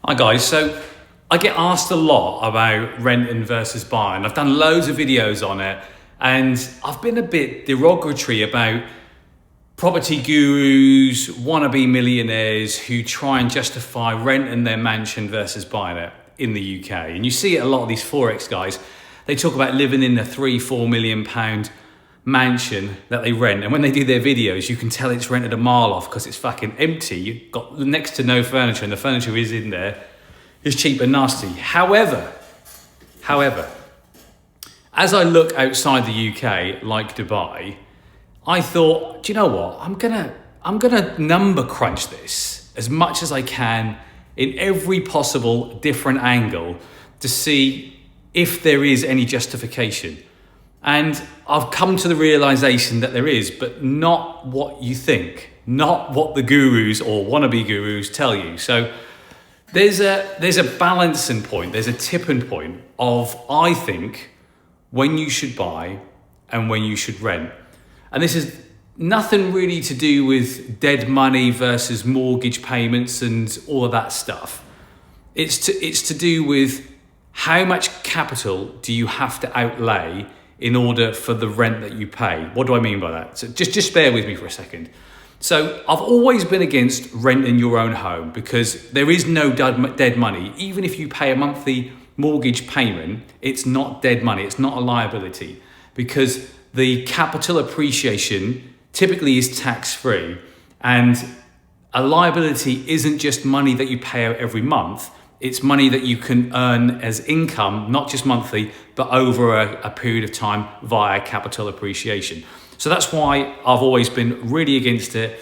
Hi guys, so I get asked a lot about renting versus buying. I've done loads of videos on it and I've been a bit derogatory about property gurus, wannabe millionaires who try and justify renting their mansion versus buying it in the UK. And you see it a lot of these Forex guys. They talk about living in a £3-4 million mansion that they rent, and when they do their videos you can tell it's rented a mile off because it's fucking empty. You've got next to no furniture and the furniture is in there. It's cheap and nasty. However, as I look outside the UK, like Dubai, I thought, do you know what? I'm gonna number crunch this as much as I can in every possible different angle to see if there is any justification. And I've come to the realization that there is, but not what you think, not what the gurus or wannabe gurus tell you. So there's a balancing point, there's a tipping point of, I think, when you should buy and when you should rent. And this is nothing really to do with dead money versus mortgage payments and all of that stuff. It's to do with how much capital do you have to outlay in order for the rent that you pay. What do I mean by that? So just bear with me for a second. So I've always been against renting your own home because there is no dead money. Even if you pay a monthly mortgage payment, it's not dead money. It's not a liability because the capital appreciation typically is tax-free, and a liability isn't just money that you pay out every month. It's money that you can earn as income, not just monthly, but over a period of time via capital appreciation. So that's why I've always been really against it,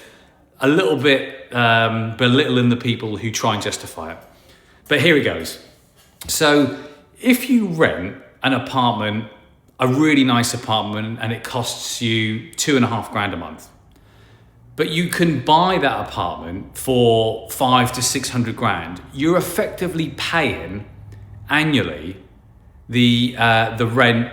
a little bit belittling the people who try and justify it. But here it goes. So if you rent an apartment, a really nice apartment, and it costs you £2,500 a month, but you can buy that apartment for £500 to £600, you're effectively paying annually the rent,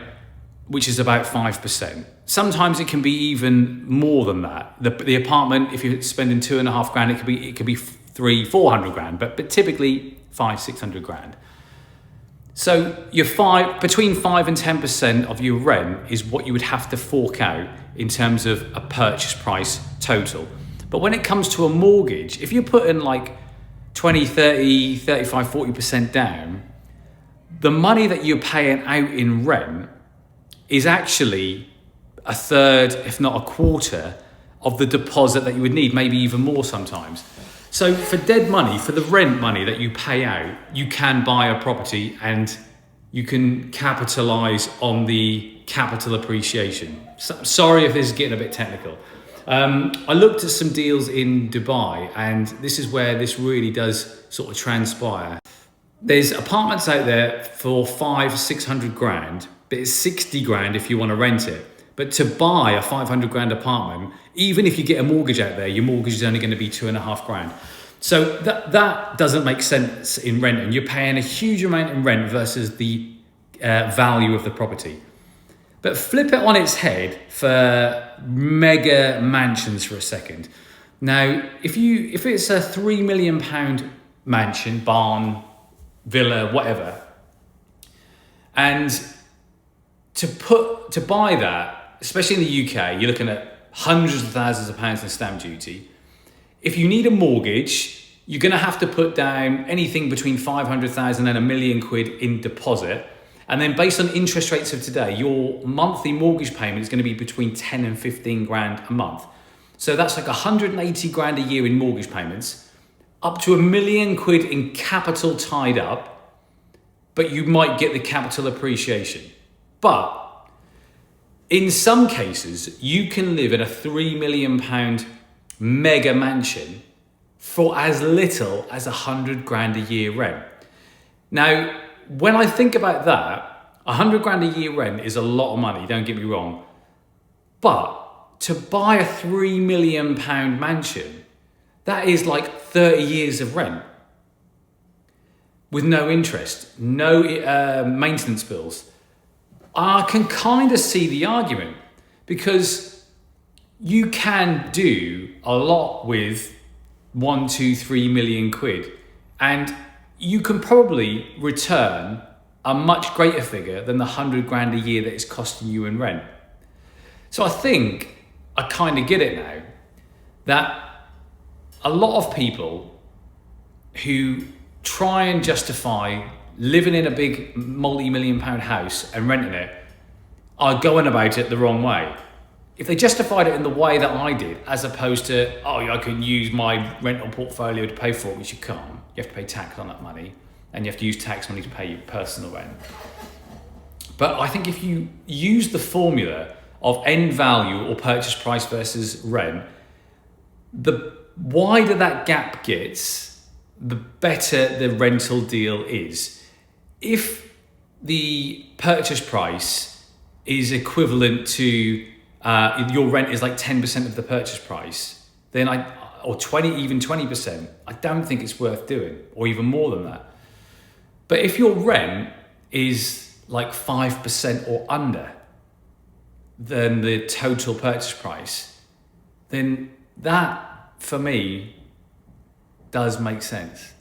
which is about 5%. Sometimes it can be even more than that. The apartment, if you're spending £2,500, it could be £300-400, but typically £500-600. So between 5 and 10% of your rent is what you would have to fork out in terms of a purchase price total. But when it comes to a mortgage, if you're putting like 20, 30, 35, 40% down, the money that you're paying out in rent is actually a third, if not a quarter, of the deposit that you would need, maybe even more sometimes. So for dead money, for the rent money that you pay out, you can buy a property and you can capitalize on the capital appreciation. So, sorry if this is getting a bit technical. I looked at some deals in Dubai, and this is where this really does sort of transpire. There's apartments out there for £500-600, but it's 60 grand if you want to rent it. But to buy a £500 apartment, even if you get a mortgage out there, your mortgage is only going to be £2,500. So that doesn't make sense in rent, and you're paying a huge amount in rent versus the value of the property. But flip it on its head for mega mansions for a second. Now, if it's a £3 million mansion, barn, villa, whatever, and to buy that, especially in the UK, you're looking at hundreds of thousands of pounds in stamp duty. If you need a mortgage, you're going to have to put down anything between 500,000 and £1 million in deposit. And then based on interest rates of today, your monthly mortgage payment is going to be between 10 and 15 grand a month. So that's like 180 grand a year in mortgage payments, up to £1 million in capital tied up, but you might get the capital appreciation. But in some cases, you can live in a £3 million mega mansion for as little as 100 grand a year rent. Now, when I think about that, 100 grand a year rent is a lot of money, don't get me wrong. But to buy a £3 million mansion, that is like 30 years of rent with no interest, no maintenance bills. I can kind of see the argument because you can do a lot with 1, 2, 3 million quid, and you can probably return a much greater figure than the 100 grand a year that it's costing you in rent. So I think I kind of get it now that a lot of people who try and justify living in a big multi-million pound house and renting it are going about it the wrong way. If they justified it in the way that I did, as opposed to, oh, I can use my rental portfolio to pay for it, which you can't. You have to pay tax on that money, and you have to use tax money to pay your personal rent. But I think if you use the formula of end value or purchase price versus rent, the wider that gap gets, the better the rental deal is. If the purchase price is equivalent to your rent is like 10% of the purchase price, then or 20%, I don't think it's worth doing, or even more than that. But if your rent is like 5% or under than the total purchase price, then that, for me, does make sense.